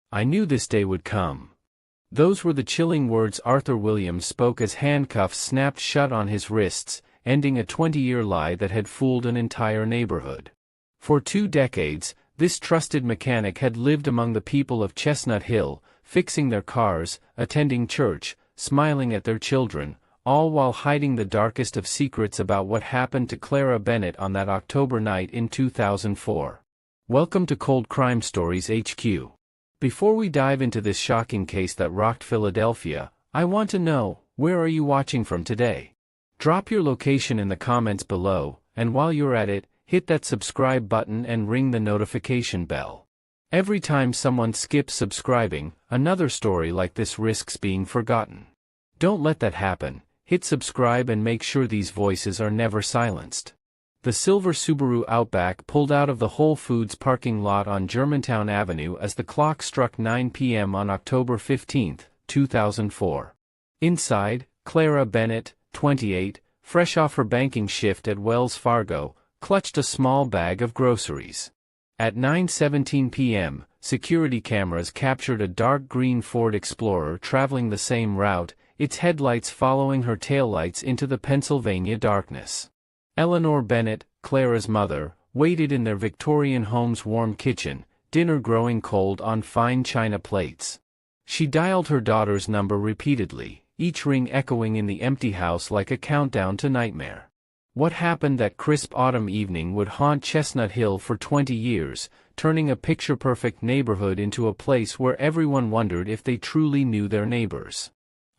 I knew this day would come. Those were the chilling words Arthur Williams spoke as handcuffs snapped shut on his wrists, ending a 20-year lie that had fooled an entire neighborhood. For 2 decades, this trusted mechanic had lived among the people of Chestnut Hill, fixing their cars, attending church, smiling at their children, all while hiding the darkest of secrets about what happened to Clara Bennett on that October night in 2004. Welcome to Cold Crime Stories HQ. Before we dive into this shocking case that rocked Philadelphia, I want to know, where are you watching from today? Drop your location in the comments below, and while you're at it, hit that subscribe button and ring the notification bell. Every time someone skips subscribing, another story like this risks being forgotten. Don't let that happen. Hit subscribe and make sure these voices are never silenced. The silver Subaru Outback pulled out of the Whole Foods parking lot on Germantown Avenue as the clock struck 9 p.m. on October 15, 2004. Inside, Clara Bennett, 28, fresh off her banking shift at Wells Fargo, clutched a small bag of groceries. At 9:17 p.m., security cameras captured a dark green Ford Explorer traveling the same route, its headlights following her taillights into the Pennsylvania darkness. Eleanor Bennett, Clara's mother, waited in their Victorian home's warm kitchen, dinner growing cold on fine china plates. She dialed her daughter's number repeatedly, each ring echoing in the empty house like a countdown to nightmare. What happened that crisp autumn evening would haunt Chestnut Hill for 20 years, turning a picture-perfect neighborhood into a place where everyone wondered if they truly knew their neighbors.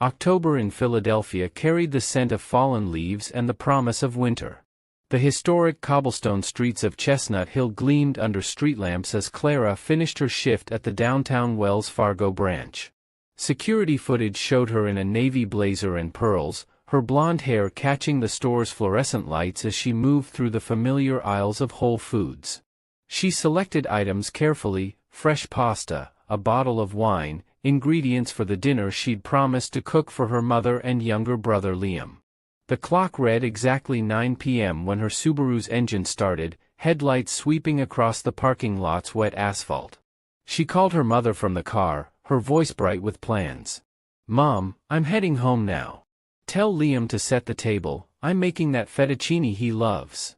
October in Philadelphia carried the scent of fallen leaves and the promise of winter. The historic cobblestone streets of Chestnut Hill gleamed under street lamps as Clara finished her shift at the downtown Wells Fargo branch. Security footage showed her in a navy blazer and pearls, her blonde hair catching the store's fluorescent lights as she moved through the familiar aisles of Whole Foods. She selected items carefully: fresh pasta, a bottle of wine, ingredients for the dinner she'd promised to cook for her mother and younger brother Liam. The clock read exactly 9 p.m. when her Subaru's engine started, headlights sweeping across the parking lot's wet asphalt. She called her mother from the car, her voice bright with plans. "Mom, I'm heading home now. Tell Liam to set the table, I'm making that fettuccine he loves."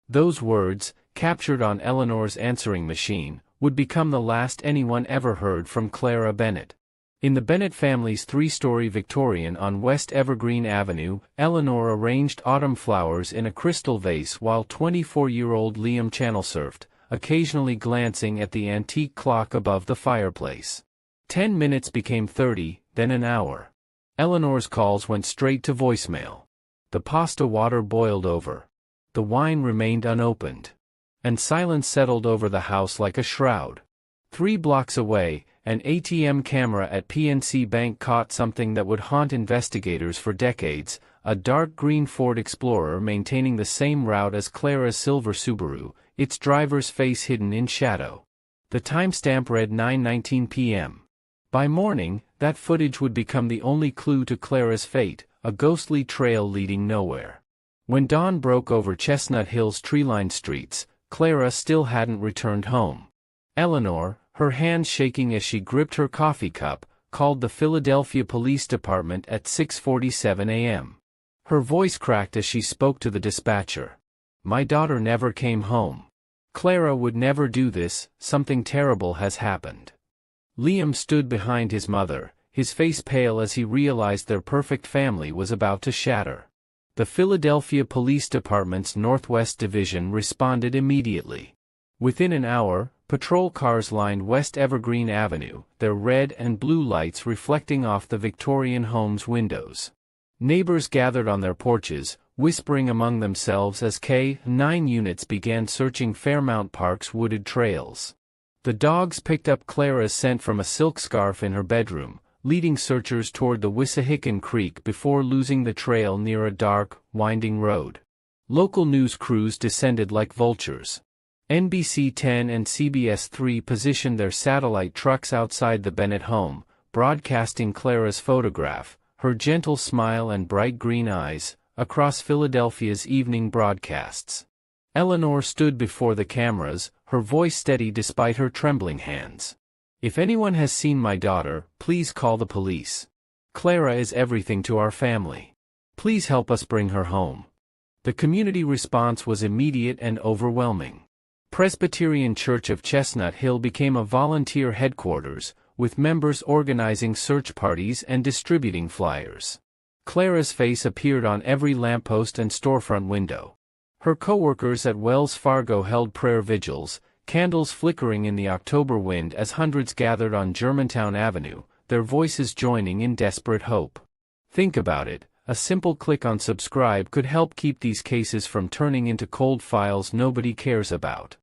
Those words, captured on Eleanor's answering machine, would become the last anyone ever heard from Clara Bennett. In the Bennett family's 3-story Victorian on West Evergreen Avenue, Eleanor arranged autumn flowers in a crystal vase while 24-year-old Liam channel surfed, occasionally glancing at the antique clock above the fireplace. 10 minutes became 30, then an hour. Eleanor's calls went straight to voicemail. The pasta water boiled over. The wine remained unopened. And silence settled over the house like a shroud. 3 blocks away, an ATM camera at PNC Bank caught something that would haunt investigators for decades: a dark green Ford Explorer maintaining the same route as Clara's silver Subaru, its driver's face hidden in shadow. The timestamp read 9:19 p.m. By morning, that footage would become the only clue to Clara's fate, a ghostly trail leading nowhere. When dawn broke over Chestnut Hill's tree-lined streets, Clara still hadn't returned home. Eleanor, her hands shaking as she gripped her coffee cup, called the Philadelphia Police Department at 6:47 a.m. Her voice cracked as she spoke to the dispatcher. "My daughter never came home. Clara would never do this, something terrible has happened." Liam stood behind his mother, his face pale as he realized their perfect family was about to shatter. The Philadelphia Police Department's Northwest Division responded immediately. Within an hour, patrol cars lined West Evergreen Avenue, their red and blue lights reflecting off the Victorian home's windows. Neighbors gathered on their porches, whispering among themselves as K-9 units began searching Fairmount Park's wooded trails. The dogs picked up Clara's scent from a silk scarf in her bedroom, leading searchers toward the Wissahickon Creek before losing the trail near a dark, winding road. Local news crews descended like vultures. NBC 10 and CBS 3 positioned their satellite trucks outside the Bennett home, broadcasting Clara's photograph, her gentle smile and bright green eyes, across Philadelphia's evening broadcasts. Eleanor stood before the cameras, her voice steady despite her trembling hands. If anyone has seen my daughter, please call the police. Clara is everything to our family. Please help us bring her home. The community response was immediate and overwhelming. Presbyterian Church of Chestnut Hill became a volunteer headquarters, with members organizing search parties and distributing flyers. Clara's face appeared on every lamppost and storefront window. Her co-workers at Wells Fargo held prayer vigils, candles flickering in the October wind as hundreds gathered on Germantown Avenue, their voices joining in desperate hope. Think about it, a simple click on subscribe could help keep these cases from turning into cold files nobody cares about.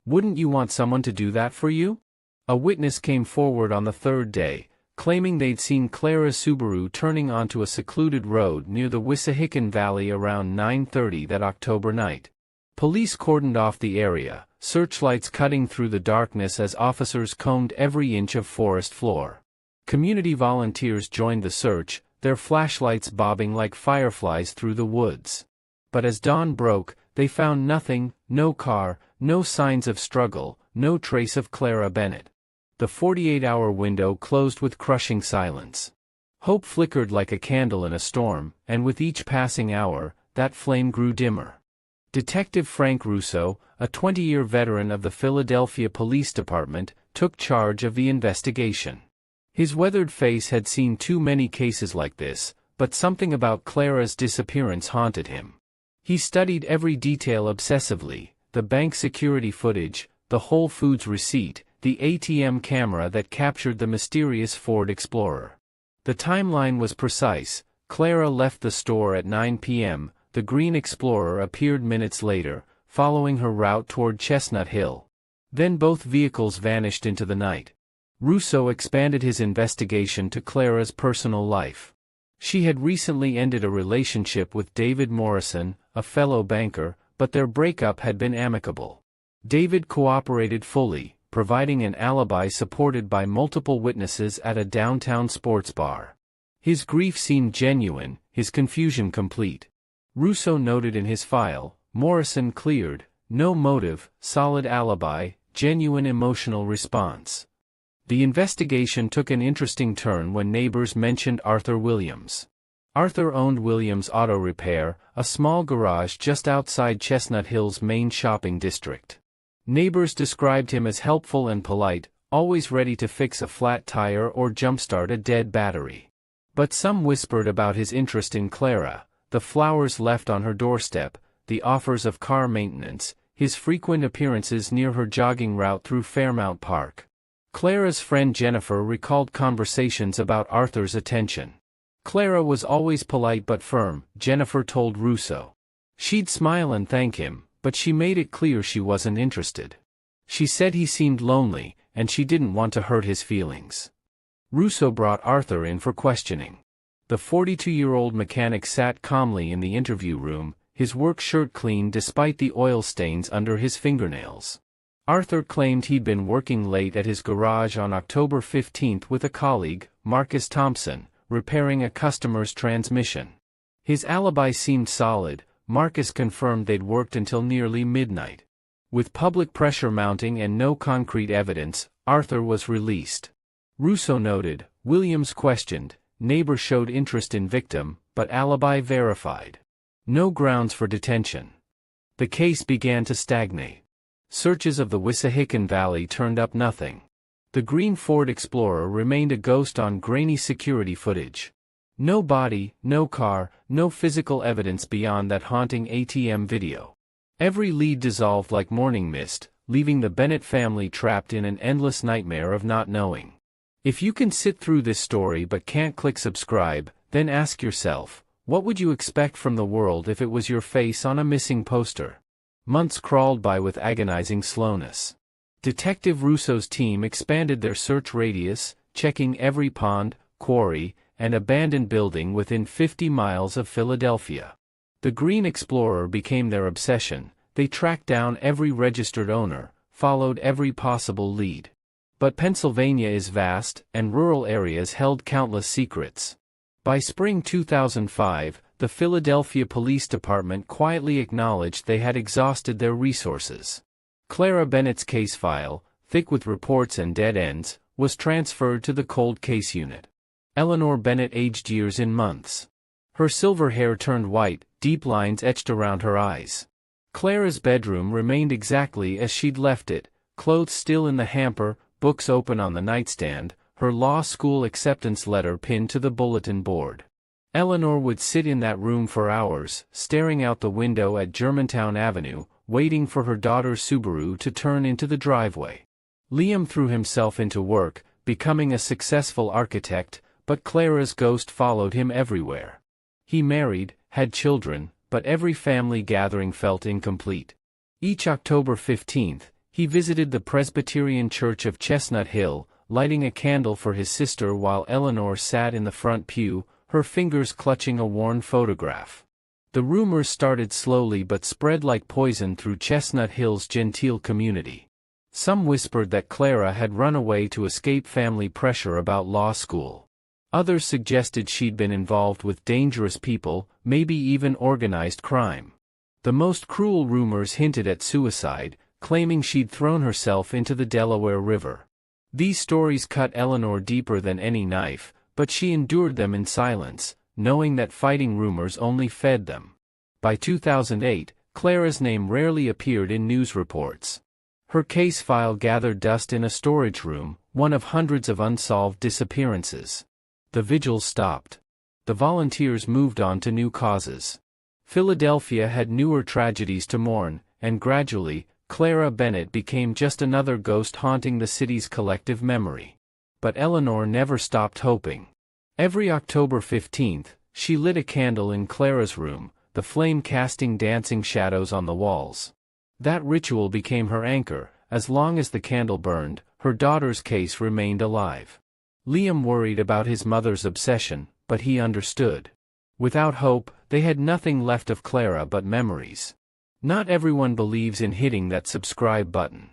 Wouldn't you want someone to do that for you? A witness came forward on the third day, claiming they'd seen Clara's Subaru turning onto a secluded road near the Wissahickon Valley around 9:30 that October night. Police cordoned off the area, searchlights cutting through the darkness as officers combed every inch of forest floor. Community volunteers joined the search, their flashlights bobbing like fireflies through the woods. But as dawn broke, they found nothing, no car, no signs of struggle, no trace of Clara Bennett. The 48-hour window closed with crushing silence. Hope flickered like a candle in a storm, and with each passing hour, that flame grew dimmer. Detective Frank Russo, a 20-year veteran of the Philadelphia Police Department, took charge of the investigation. His weathered face had seen too many cases like this, but something about Clara's disappearance haunted him. He studied every detail obsessively, the bank security footage, the Whole Foods receipt, the ATM camera that captured the mysterious Ford Explorer. The timeline was precise. Clara left the store at 9 p.m., the green Explorer appeared minutes later, following her route toward Chestnut Hill. Then both vehicles vanished into the night. Russo expanded his investigation to Clara's personal life. She had recently ended a relationship with David Morrison, a fellow banker, but their breakup had been amicable. David cooperated fully, providing an alibi supported by multiple witnesses at a downtown sports bar. His grief seemed genuine, his confusion complete. Russo noted in his file, Morrison cleared, no motive, solid alibi, genuine emotional response. The investigation took an interesting turn when neighbors mentioned Arthur Williams. Arthur owned Williams Auto Repair, a small garage just outside Chestnut Hill's main shopping district. Neighbors described him as helpful and polite, always ready to fix a flat tire or jumpstart a dead battery. But some whispered about his interest in Clara, the flowers left on her doorstep, the offers of car maintenance, his frequent appearances near her jogging route through Fairmount Park. Clara's friend Jennifer recalled conversations about Arthur's attention. Clara was always polite but firm, Jennifer told Russo. She'd smile and thank him, but she made it clear she wasn't interested. She said he seemed lonely, and she didn't want to hurt his feelings. Russo brought Arthur in for questioning. The 42-year-old mechanic sat calmly in the interview room, his work shirt clean despite the oil stains under his fingernails. Arthur claimed he'd been working late at his garage on October 15 with a colleague, Marcus Thompson, repairing a customer's transmission. His alibi seemed solid. Marcus confirmed they'd worked until nearly midnight. With public pressure mounting and no concrete evidence, Arthur was released. Russo noted, Williams questioned, neighbor showed interest in victim, but alibi verified. No grounds for detention. The case began to stagnate. Searches of the Wissahickon Valley turned up nothing. The green Ford Explorer remained a ghost on grainy security footage. No body, no car, no physical evidence beyond that haunting ATM video. Every lead dissolved like morning mist, leaving the Bennett family trapped in an endless nightmare of not knowing. If you can sit through this story but can't click subscribe, then ask yourself, what would you expect from the world if it was your face on a missing poster? Months crawled by with agonizing slowness. Detective Russo's team expanded their search radius, checking every pond, quarry, and abandoned building within 50 miles of Philadelphia. The green Explorer became their obsession. They tracked down every registered owner, followed every possible lead. But Pennsylvania is vast, and rural areas held countless secrets. By spring 2005, the Philadelphia Police Department quietly acknowledged they had exhausted their resources. Clara Bennett's case file, thick with reports and dead ends, was transferred to the cold case unit. Eleanor Bennett aged years in months. Her silver hair turned white, deep lines etched around her eyes. Clara's bedroom remained exactly as she'd left it, clothes still in the hamper, books open on the nightstand, her law school acceptance letter pinned to the bulletin board. Eleanor would sit in that room for hours, staring out the window at Germantown Avenue, waiting for her daughter's Subaru to turn into the driveway. Liam threw himself into work, becoming a successful architect, but Clara's ghost followed him everywhere. He married, had children, but every family gathering felt incomplete. Each October 15th, he visited the Presbyterian Church of Chestnut Hill, lighting a candle for his sister while Eleanor sat in the front pew, her fingers clutching a worn photograph. The rumors started slowly but spread like poison through Chestnut Hill's genteel community. Some whispered that Clara had run away to escape family pressure about law school. Others suggested she'd been involved with dangerous people, maybe even organized crime. The most cruel rumors hinted at suicide, claiming she'd thrown herself into the Delaware River. These stories cut Eleanor deeper than any knife, but she endured them in silence, knowing that fighting rumors only fed them. By 2008, Clara's name rarely appeared in news reports. Her case file gathered dust in a storage room, one of hundreds of unsolved disappearances. The vigils stopped. The volunteers moved on to new causes. Philadelphia had newer tragedies to mourn, and gradually, Clara Bennett became just another ghost haunting the city's collective memory. But Eleanor never stopped hoping. Every October 15th, she lit a candle in Clara's room, the flame casting dancing shadows on the walls. That ritual became her anchor. As long as the candle burned, her daughter's case remained alive. Liam worried about his mother's obsession, but he understood. Without hope, they had nothing left of Clara but memories. Not everyone believes in hitting that subscribe button.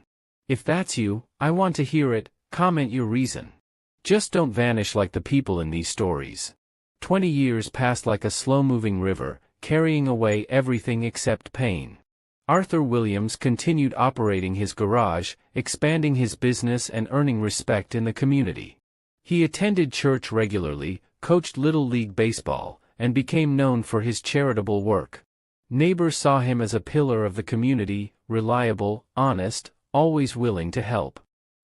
If that's you, I want to hear it. Comment your reason. Just don't vanish like the people in these stories. 20 years passed like a slow-moving river, carrying away everything except pain. Arthur Williams continued operating his garage, expanding his business and earning respect in the community. He attended church regularly, coached Little League baseball, and became known for his charitable work. Neighbors saw him as a pillar of the community, reliable, honest, always willing to help.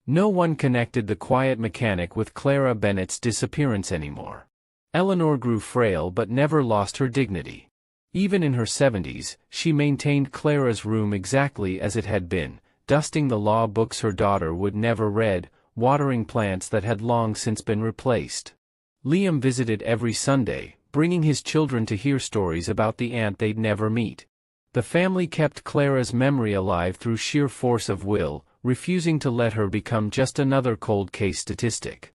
No one connected the quiet mechanic with Clara Bennett's disappearance anymore. Eleanor grew frail but never lost her dignity. Even in her 70s, she maintained Clara's room exactly as it had been, dusting the law books her daughter would never read, watering plants that had long since been replaced. Liam visited every Sunday, bringing his children to hear stories about the aunt they'd never meet. The family kept Clara's memory alive through sheer force of will, refusing to let her become just another cold case statistic.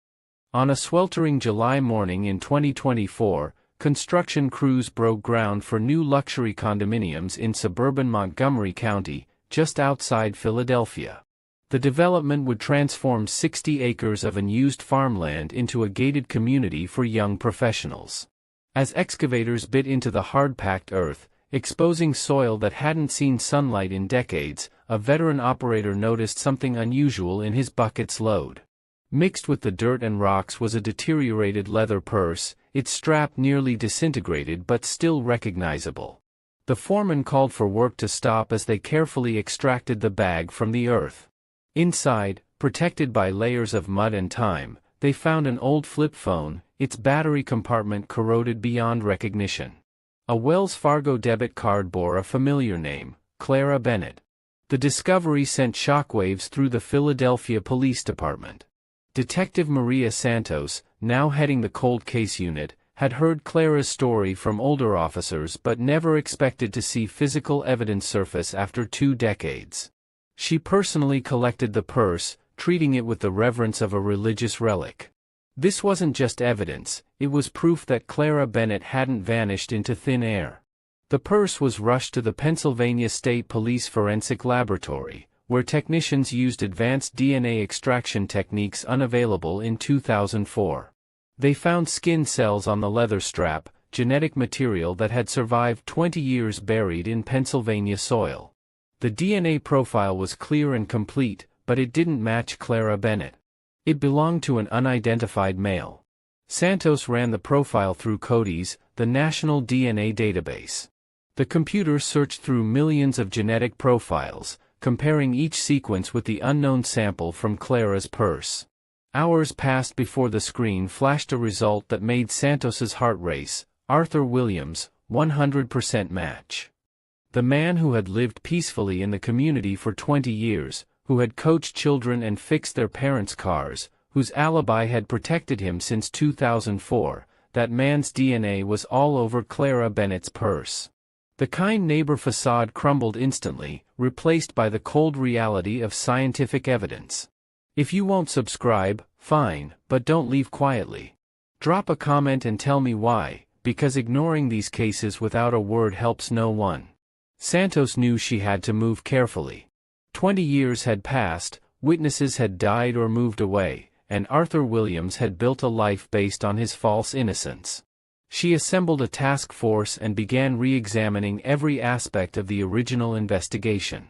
On a sweltering July morning in 2024, construction crews broke ground for new luxury condominiums in suburban Montgomery County, just outside Philadelphia. The development would transform 60 acres of unused farmland into a gated community for young professionals. As excavators bit into the hard-packed earth, exposing soil that hadn't seen sunlight in decades, a veteran operator noticed something unusual in his bucket's load. Mixed with the dirt and rocks was a deteriorated leather purse, its strap nearly disintegrated but still recognizable. The foreman called for work to stop as they carefully extracted the bag from the earth. Inside, protected by layers of mud and time, they found an old flip phone, its battery compartment corroded beyond recognition. A Wells Fargo debit card bore a familiar name, Clara Bennett. The discovery sent shockwaves through the Philadelphia Police Department. Detective Maria Santos, now heading the cold case unit, had heard Clara's story from older officers but never expected to see physical evidence surface after 2 decades. She personally collected the purse, treating it with the reverence of a religious relic. This wasn't just evidence, it was proof that Clara Bennett hadn't vanished into thin air. The purse was rushed to the Pennsylvania State Police Forensic Laboratory, where technicians used advanced DNA extraction techniques unavailable in 2004. They found skin cells on the leather strap, genetic material that had survived 20 years buried in Pennsylvania soil. The DNA profile was clear and complete, but it didn't match Clara Bennett. It belonged to an unidentified male. Santos ran the profile through CODIS, the national DNA database. The computer searched through millions of genetic profiles, comparing each sequence with the unknown sample from Clara's purse. Hours passed before the screen flashed a result that made Santos's heart race. Arthur Williams, 100% match. The man who had lived peacefully in the community for 20 years, who had coached children and fixed their parents' cars, whose alibi had protected him since 2004, that man's DNA was all over Clara Bennett's purse. The kind neighbor facade crumbled instantly, replaced by the cold reality of scientific evidence. If you won't subscribe, fine, but don't leave quietly. Drop a comment and tell me why, because ignoring these cases without a word helps no one. Santos knew she had to move carefully. 20 years had passed, witnesses had died or moved away, and Arthur Williams had built a life based on his false innocence. She assembled a task force and began re-examining every aspect of the original investigation.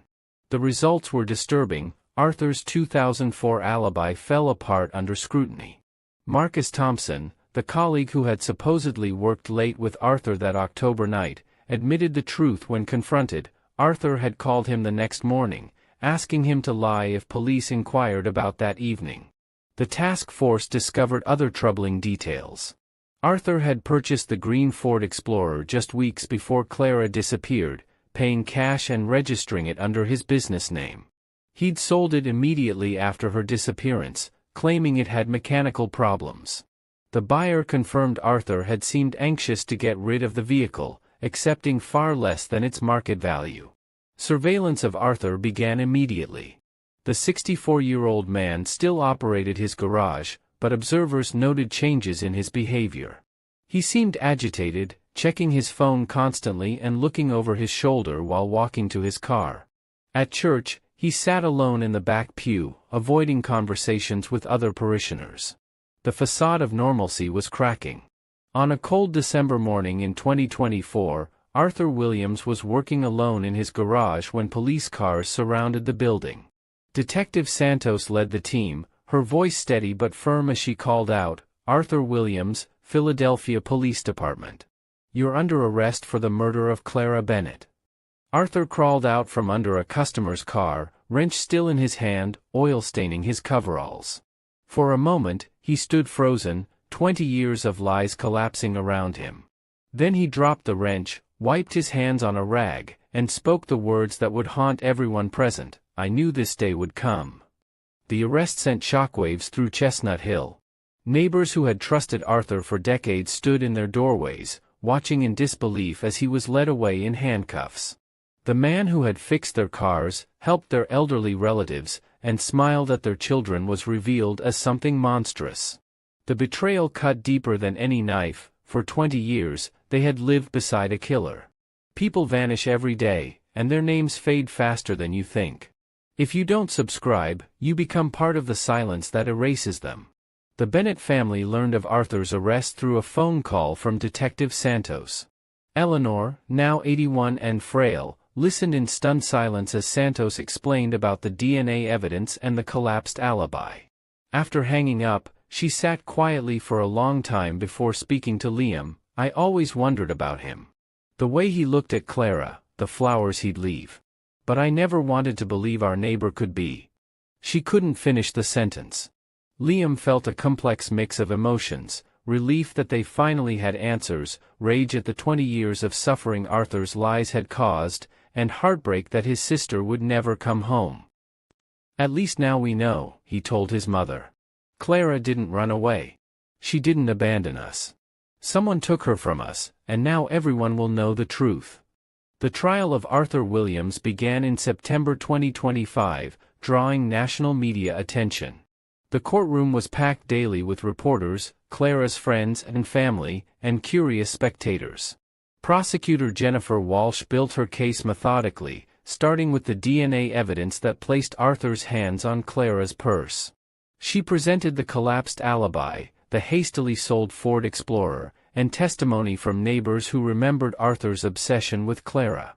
The results were disturbing. Arthur's 2004 alibi fell apart under scrutiny. Marcus Thompson, the colleague who had supposedly worked late with Arthur that October night, admitted the truth when confronted. Arthur had called him the next morning, asking him to lie if police inquired about that evening. The task force discovered other troubling details. Arthur had purchased the green Ford Explorer just weeks before Clara disappeared, paying cash and registering it under his business name. He'd sold it immediately after her disappearance, claiming it had mechanical problems. The buyer confirmed Arthur had seemed anxious to get rid of the vehicle, accepting far less than its market value. Surveillance of Arthur began immediately. The 64-year-old man still operated his garage, but observers noted changes in his behavior. He seemed agitated, checking his phone constantly and looking over his shoulder while walking to his car. At church, he sat alone in the back pew, avoiding conversations with other parishioners. The facade of normalcy was cracking. On a cold December morning in 2024, Arthur Williams was working alone in his garage when police cars surrounded the building. Detective Santos led the team, her voice steady but firm as she called out, "Arthur Williams, Philadelphia Police Department. You're under arrest for the murder of Clara Bennett." Arthur crawled out from under a customer's car, wrench still in his hand, oil staining his coveralls. For a moment, he stood frozen, 20 years of lies collapsing around him. Then he dropped the wrench, wiped his hands on a rag, and spoke the words that would haunt everyone present, "I knew this day would come." The arrest sent shockwaves through Chestnut Hill. Neighbors who had trusted Arthur for decades stood in their doorways, watching in disbelief as he was led away in handcuffs. The man who had fixed their cars, helped their elderly relatives, and smiled at their children was revealed as something monstrous. The betrayal cut deeper than any knife. For 20 years, they had lived beside a killer. People vanish every day, and their names fade faster than you think. If you don't subscribe, you become part of the silence that erases them. The Bennett family learned of Arthur's arrest through a phone call from Detective Santos. Eleanor, now 81 and frail, listened in stunned silence as Santos explained about the DNA evidence and the collapsed alibi. After hanging up, she sat quietly for a long time before speaking to Liam. "I always wondered about him. The way he looked at Clara, the flowers he'd leave. But I never wanted to believe our neighbor could be." She couldn't finish the sentence. Liam felt a complex mix of emotions, relief that they finally had answers, rage at the 20 years of suffering Arthur's lies had caused, and heartbreak that his sister would never come home. "At least now we know," he told his mother. "Clara didn't run away. She didn't abandon us. Someone took her from us, and now everyone will know the truth." The trial of Arthur Williams began in September 2025, drawing national media attention. The courtroom was packed daily with reporters, Clara's friends and family, and curious spectators. Prosecutor Jennifer Walsh built her case methodically, starting with the DNA evidence that placed Arthur's hands on Clara's purse. She presented the collapsed alibi, the hastily sold Ford Explorer, and testimony from neighbors who remembered Arthur's obsession with Clara.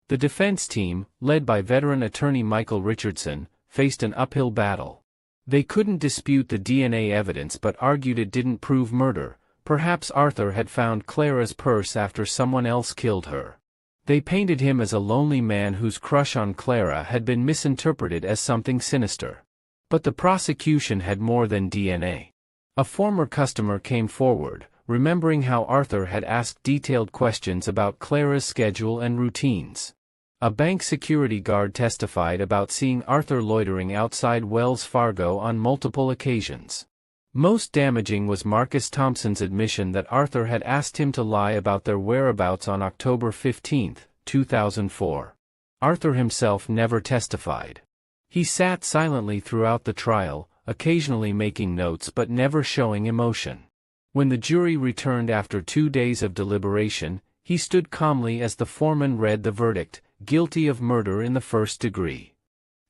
The defense team, led by veteran attorney Michael Richardson, faced an uphill battle. They couldn't dispute the DNA evidence but argued it didn't prove murder. Perhaps Arthur had found Clara's purse after someone else killed her. They painted him as a lonely man whose crush on Clara had been misinterpreted as something sinister. But the prosecution had more than DNA. A former customer came forward, remembering how Arthur had asked detailed questions about Clara's schedule and routines. A bank security guard testified about seeing Arthur loitering outside Wells Fargo on multiple occasions. Most damaging was Marcus Thompson's admission that Arthur had asked him to lie about their whereabouts on October 15, 2004. Arthur himself never testified. He sat silently throughout the trial, occasionally making notes but never showing emotion. When the jury returned after 2 days of deliberation, he stood calmly as the foreman read the verdict, guilty of murder in the first degree.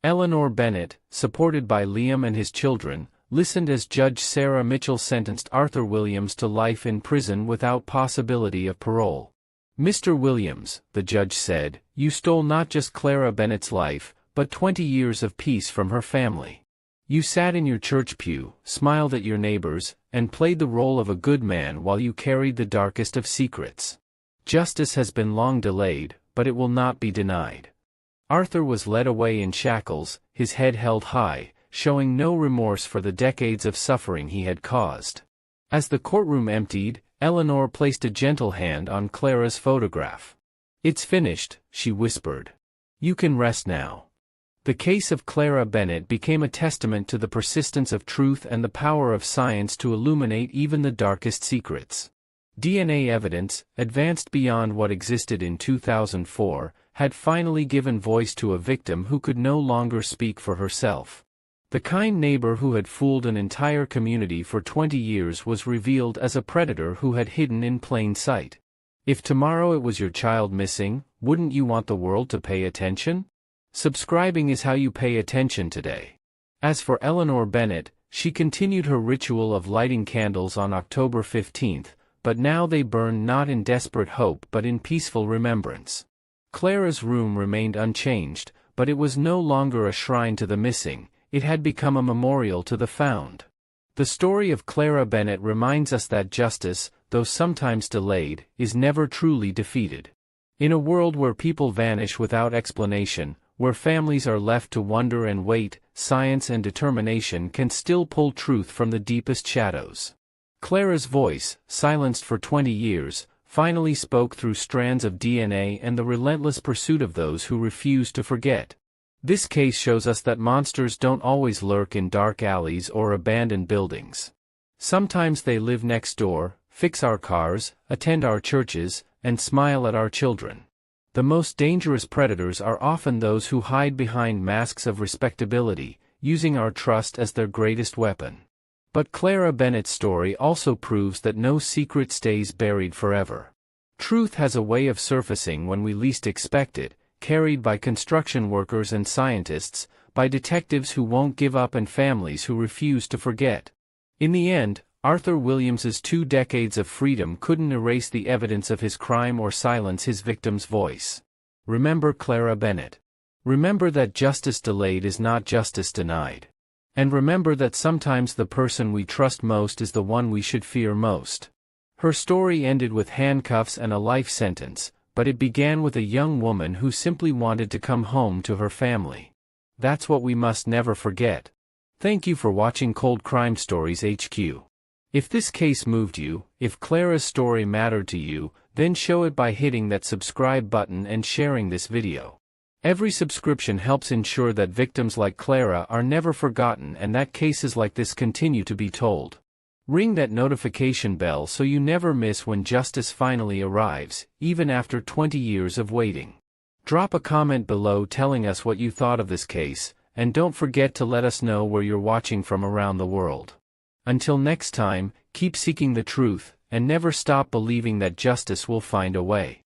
Eleanor Bennett, supported by Liam and his children, listened as Judge Sarah Mitchell sentenced Arthur Williams to life in prison without possibility of parole. "Mr. Williams," the judge said, "you stole not just Clara Bennett's life, but 20 years of peace from her family. You sat in your church pew, smiled at your neighbors, and played the role of a good man while you carried the darkest of secrets. Justice has been long delayed, but it will not be denied." Arthur was led away in shackles, his head held high, showing no remorse for the decades of suffering he had caused. As the courtroom emptied, Eleanor placed a gentle hand on Clara's photograph. "It's finished," she whispered. "You can rest now." The case of Clara Bennett became a testament to the persistence of truth and the power of science to illuminate even the darkest secrets. DNA evidence, advanced beyond what existed in 2004, had finally given voice to a victim who could no longer speak for herself. The kind neighbor who had fooled an entire community for 20 years was revealed as a predator who had hidden in plain sight. If tomorrow it was your child missing, wouldn't you want the world to pay attention? Subscribing is how you pay attention today. As for Eleanor Bennett, she continued her ritual of lighting candles on October 15, but now they burned not in desperate hope but in peaceful remembrance. Clara's room remained unchanged, but it was no longer a shrine to the missing. It had become a memorial to the found. The story of Clara Bennett reminds us that justice, though sometimes delayed, is never truly defeated. In a world where people vanish without explanation, where families are left to wonder and wait, science and determination can still pull truth from the deepest shadows. Clara's voice, silenced for 20 years, finally spoke through strands of DNA and the relentless pursuit of those who refuse to forget. This case shows us that monsters don't always lurk in dark alleys or abandoned buildings. Sometimes they live next door, fix our cars, attend our churches, and smile at our children. The most dangerous predators are often those who hide behind masks of respectability, using our trust as their greatest weapon. But Clara Bennett's story also proves that no secret stays buried forever. Truth has a way of surfacing when we least expect it, carried by construction workers and scientists, by detectives who won't give up and families who refuse to forget. In the end, Arthur Williams's 2 decades of freedom couldn't erase the evidence of his crime or silence his victim's voice. Remember Clara Bennett. Remember that justice delayed is not justice denied. And remember that sometimes the person we trust most is the one we should fear most. Her story ended with handcuffs and a life sentence, but it began with a young woman who simply wanted to come home to her family. That's what we must never forget. Thank you for watching Cold Crime Stories HQ. If this case moved you, if Clara's story mattered to you, then show it by hitting that subscribe button and sharing this video. Every subscription helps ensure that victims like Clara are never forgotten and that cases like this continue to be told. Ring that notification bell so you never miss when justice finally arrives, even after 20 years of waiting. Drop a comment below telling us what you thought of this case, and don't forget to let us know where you're watching from around the world. Until next time, keep seeking the truth, and never stop believing that justice will find a way.